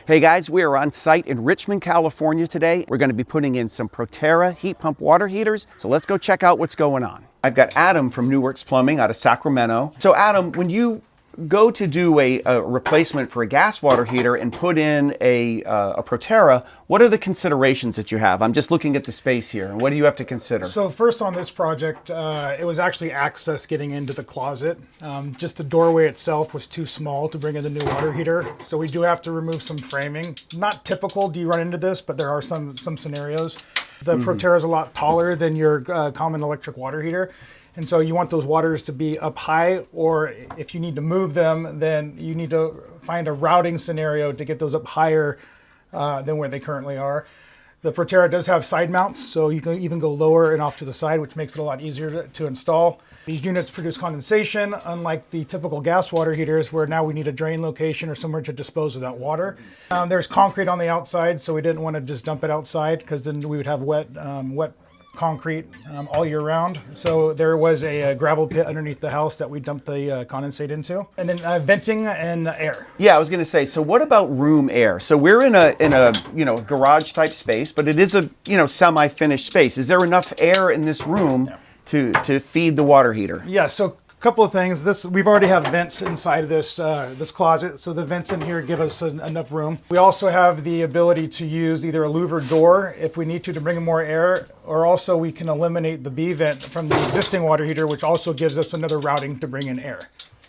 Hey guys, we are on site in Richmond, California today. We're going to be putting in some Proterra heat pump water heaters. So let's go check out what's going on. I've got Adam from New Works Plumbing out of Sacramento. So Adam, when you go to do a replacement for a gas water heater and put in a Proterra, what are the considerations that you have? I'm just looking at the space here. What do you have to consider? So first on this project, it was actually access getting into the closet. Just the doorway itself was too small to bring in the new water heater. So we do have to remove some framing. Not typical, do you run into this, but there are some scenarios. The Proterra is a lot taller than your common electric water heater. And so you want those waters to be up high, or if you need to move them, then you need to find a routing scenario to get those up higher than where they currently are. The Proterra does have side mounts, so you can even go lower and off to the side, which makes it a lot easier to install. These units produce condensation, unlike the typical gas water heaters, where now we need a drain location or somewhere to dispose of that water. There's concrete on the outside, so we didn't want to just dump it outside, because then we would have wet concrete all year round. So there was a gravel pit underneath the house that we dumped the condensate into. And then venting and air. Yeah, I was going to say, so what about room air? So we're in a garage type space, but it is a semi-finished space. Is there enough air in this room to feed the water heater? Yeah, so a couple of things. We've already have vents inside of this closet, so the vents in here give us enough room. We also have the ability to use either a louver door if we need to bring in more air, or also we can eliminate the B vent from the existing water heater, which also gives us another routing to bring in air.